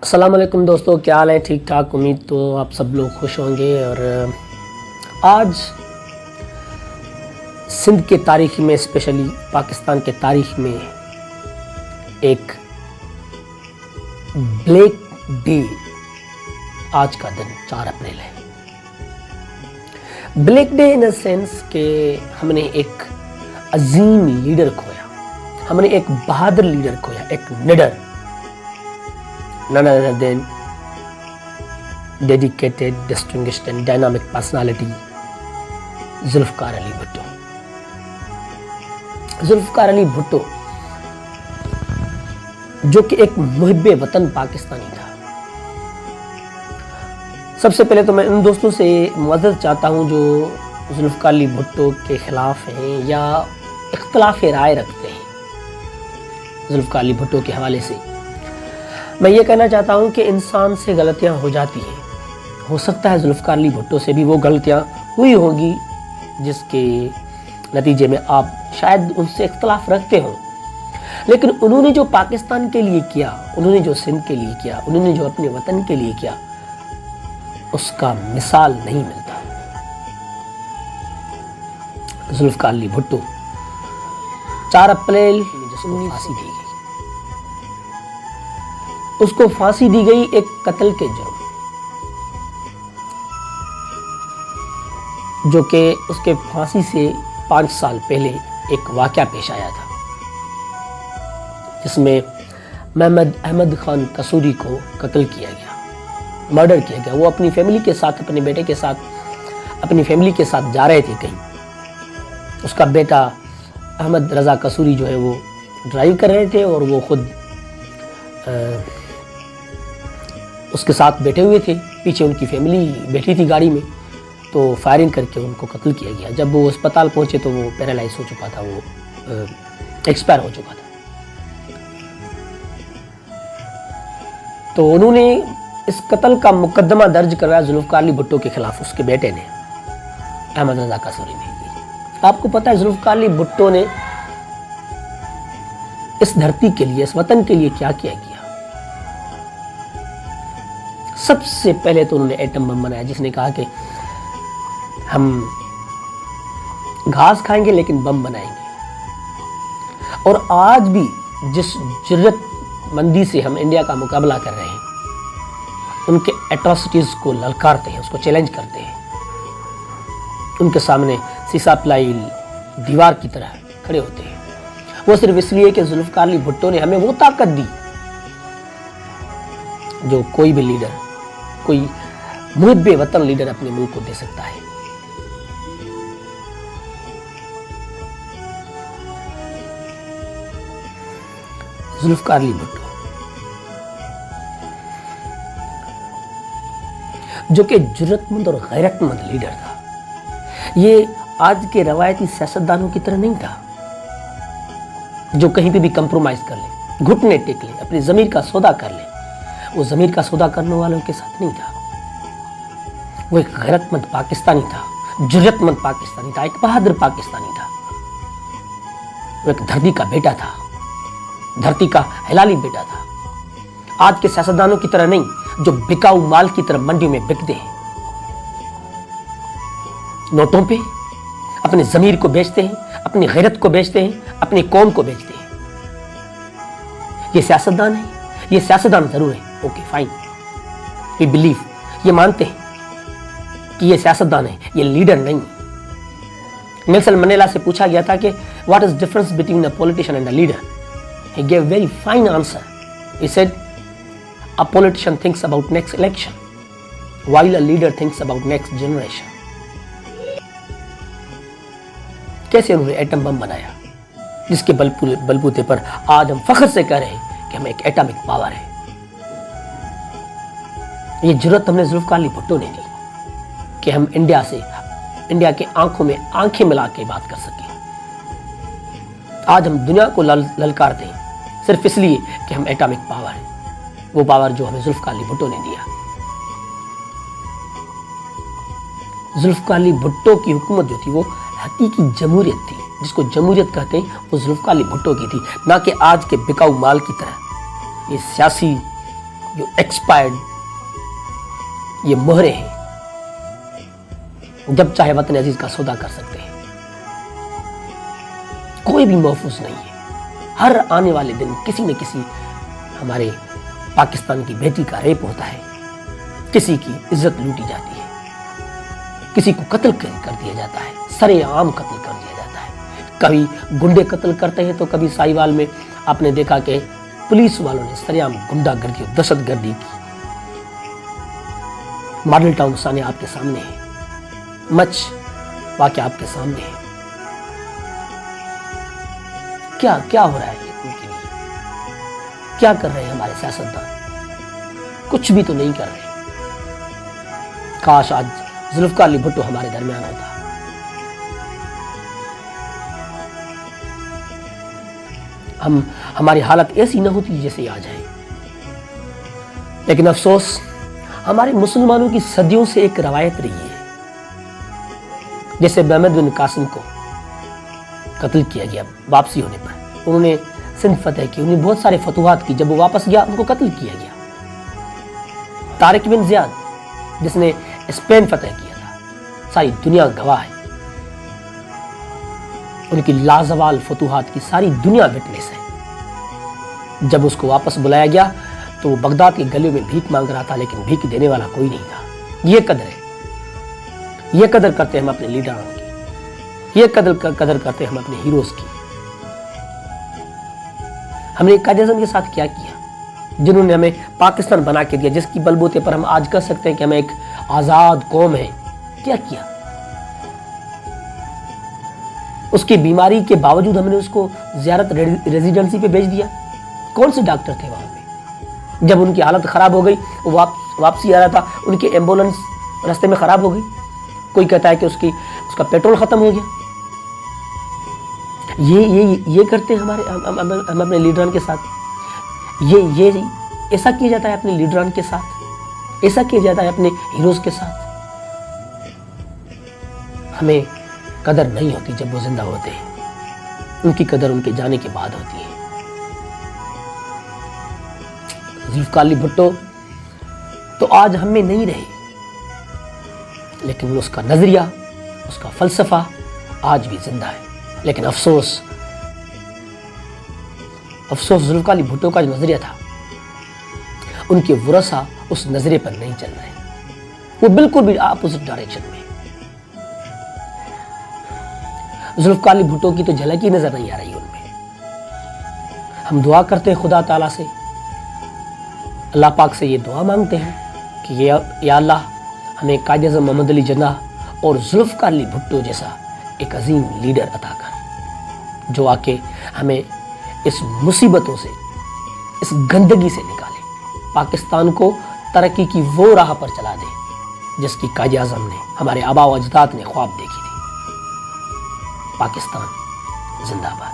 अस्सलाम वालेकुम दोस्तों, क्या हाल है? ठीक ठाक। उम्मीद तो आप सब लोग खुश होंगे। और आज सिंध के तारीख़ में, स्पेशली पाकिस्तान के तारीख़ में एक ब्लैक डे, आज का दिन 4 अप्रैल है। Black day in the sense कि हमने एक अजीम लीडर खोया, हमने एक बहादुर लीडर खोया, एक निडर, none other than dedicated, distinguished and dynamic personality Zulfiqar Ali Bhutto. Zulfiqar Ali Bhutto जो कि एक मुहिब्बे वतन पाकिस्तानी था। सबसे पहले तो मैं उन दोस्तों से मदद चाहता हूं जो जुल्फ़कार अली भुट्टो के खिलाफ हैं या इख्तिलाफ़ राय रखते हैं जुल्फ़कार अली भुट्टो के हवाले से। मैं ये कहना चाहता हूँ कि इंसान से गलतियाँ हो जाती हैं। हो सकता है जुल्फ़कार अली भुट्टो से भी वो गलतियाँ हुई होगी जिसके नतीजे में आप शायद उनसे इख्तिलाफ रखते हो, लेकिन उन्होंने जो पाकिस्तान के लिए किया, उन्होंने जो सिंध के लिए किया, उन्होंने जो अपने वतन के लिए किया, उसका मिसाल नहीं मिलता। जुल्फ़कार अली भुट्टो 4 अप्रैल जिसको फांसी दी गई, उसको फांसी दी गई एक कत्ल के जुर्म, जो कि उसके फांसी से 5 साल पहले एक वाक़या पेश आया था जिसमें मोहम्मद अहमद खान कसूरी को कत्ल किया गया, मर्डर किया गया। वो अपनी फैमिली के साथ, अपने बेटे के साथ, अपनी फैमिली के साथ जा रहे थे कहीं। उसका बेटा अहमद रज़ा कसूरी जो है वो ड्राइव कर रहे थे और वो खुद उसके साथ बैठे हुए थे। पीछे उनकी फैमिली बैठी थी गाड़ी में, तो फायरिंग करके उनको कत्ल किया गया। जब वो अस्पताल पहुंचे तो वो पैरालाइज हो चुका था, वो एक्सपायर हो चुका था। तो उन्होंने इस कत्ल का मुकदमा दर्ज करवाया जुल्फ़कार अली भुट्टो के खिलाफ, उसके बेटे ने, अहमद रज़ा कसूरी ने। आपको पता है जुल्फ़कार अली भुट्टो ने इस धरती के लिए, इस वतन के लिए क्या किया? सबसे पहले तो उन्होंने एटम बम बनाया, जिसने कहा कि हम घास खाएंगे लेकिन बम बनाएंगे। और आज भी जिस जुर्रतमंदी से हम इंडिया का मुकाबला कर रहे हैं, उनके एट्रोसिटीज़ को ललकारते हैं, उसको चैलेंज करते हैं, उनके सामने शीशा पिलाई दीवार की तरह खड़े होते हैं। वो सिर्फ इसलिए कि जुल्फ़कार अली भुट्टो ने हमें वो ताकत दी जो कोई भी लीडर, कोई मुहिब्बे वतन लीडर अपने मुल्क को दे सकता है। जुल्फ़कार अली भुट्टो जो कि जुर्रतमंद और गैरतमंद लीडर था, ये आज के रवायती सियासतदानों की तरह नहीं था जो कहीं पे भी कंप्रोमाइज कर ले, घुटने टेक ले, अपनी ज़मीर का सौदा कर ले। वो ज़मीर का सौदा करने वालों के साथ नहीं था। वो एक गैरतमंद पाकिस्तानी था, जुर्रतमंद पाकिस्तानी था, एक बहादुर पाकिस्तानी था। वो एक धरती का बेटा था, धरती का हलाली बेटा था। आज के सियासतदानों की तरह नहीं जो बिकाऊ माल की तरह मंडियों में बिकते हैं, नोटों पे अपने ज़मीर को बेचते हैं, अपनी गैरत को बेचते हैं, अपनी कौम को बेचते हैं। ये सियासतदान है, ये सियासतदान जरूर है, ओके फाइन, वी बिलीव, ये मानते हैं कि ये सियासतदान है, ये लीडर नहीं। नेल्सन मंडेला से पूछा गया था कि what is difference between a politician and a leader? He gave very fine answer. He said a politician thinks about next election while a leader thinks about next generation. कैसे उन्होंने atom bomb बनाया, जिसके बलबूते पर आज हम फख्र से कह रहे हैं कि हम एक एटॉमिक पावर है। ये जरूरत हमने जुल्फ़कार अली भुट्टो ने दी कि हम इंडिया से, इंडिया के आंखों में आंखें मिला के बात कर सकें। आज हम दुनिया को ललकारते हैं सिर्फ इसलिए कि हम एटॉमिक पावर है, वो पावर जो हमें जुल्फ़कार अली भुट्टो ने दिया। जुल्फ़कार अली भुट्टो की हुकूमत जो थी वो हकीकी जमहूरियत थी, जिसको जमहूरियत कहते हैं, वो जुल्फ़कार अली भुट्टो की थी, ना कि आज के बिकाऊ माल की तरह ये सियासी जो एक्सपायर्ड ये मोहरे हैं, जब चाहे वतन अजीज का सौदा कर सकते हैं। कोई भी महफूज नहीं है। हर आने वाले दिन किसी न किसी हमारे पाकिस्तान की बेटी का रेप होता है, किसी की इज्जत लूटी जाती है, किसी को कत्ल कर दिया जाता है, सरेआम कत्ल कर दिया जाता है। कभी गुंडे कत्ल करते हैं तो कभी साहिवाल में आपने देखा कि पुलिस वालों ने सरेआम गुंडागर्दी और दहशतगर्दी की। मॉडल टाउन साने आपके सामने है, मच वाक़या आपके सामने है। क्या क्या हो रहा है उनके लिए? क्या कर रहे हैं हमारे सियासतदान? कुछ भी तो नहीं कर रहे। काश आज जुल्फ़िकार अली भुट्टो हमारे दरमियान होता। हमारी हालत ऐसी न होती जैसे आज है। लेकिन अफसोस, हमारे मुसलमानों की सदियों से एक रवायत रही है। जैसे महमद बिन कासिम को कत्ल किया गया वापसी होने पर, उन्होंने सिंध फतेह की, उन्होंने बहुत सारे फतुहात की। जब वो वापस गया उनको कत्ल किया गया। तारिक बिन ज़ियाद जिसने स्पेन फतेह किया था, सारी दुनिया गवाह है। उनकी लाजवाल फतुहात की सारी दुनिया विटनेस है। जब उसको वापस बुलाया गया तो वो बगदाद के गले में भीख मांग रहा था, लेकिन भीख देने वाला कोई नहीं था। ये कदर है, ये कदर करते हैं हम अपने लीडरों की, ये कदर करते हैं हम अपने हीरोज की। हमने कायद-ए-आज़म के साथ क्या किया, जिन्होंने हमें पाकिस्तान बना के दिया, जिसकी बलबूते पर हम आज कह सकते हैं कि हम एक आज़ाद कौम है। क्या किया? उसकी बीमारी के बावजूद हमने उसको ज़ियारत रेजिडेंसी पे भेज दिया। कौन से डॉक्टर थे वहाँ पे? जब उनकी हालत ख़राब हो गई, वो वापसी आ रहा था, उनकी एम्बुलेंस रास्ते में ख़राब हो गई। कोई कहता है कि उसका पेट्रोल ख़त्म हो गया। ये करते हैं हम अपने लीडरान के साथ। ये ऐसा किया जाता है अपने लीडरान के साथ, ऐसा किया जाता है अपने हीरोज़ के साथ। हमें कदर नहीं होती जब वो जिंदा होते हैं, उनकी कदर उनके जाने के बाद होती है। जुल्फ़िकार अली भुट्टो तो आज हम में नहीं रहे, लेकिन उसका नजरिया, उसका फलसफा आज भी जिंदा है। लेकिन अफसोस जुल्फ़िकार अली भुट्टो का जो नजरिया था, उनके वरसा उस नजरिए पर नहीं चल रहे, वो बिल्कुल भी अपोजिट डायरेक्शन में। जुल्फ़िकार अली भुट्टो की तो झलक ही नजर नहीं आ रही उनमें। हम दुआ करते हैं खुदा ताला से, अल्लाह पाक से ये दुआ मांगते हैं कि या अल्लाह हमें कायद-ए-आज़म मोहम्मद अली जिन्नाह और जुल्फ़िकार अली भुट्टो जैसा एक अजीम लीडर अता कर, जो आके हमें इस मुसीबतों से, इस गंदगी से निकाले, पाकिस्तान को तरक्की की वो राह पर चला दे जिसकी कायद-ए-आज़म ने, हमारे आबा व अजदाद ने ख्वाब देखी थी। पाकिस्तान जिंदाबाद।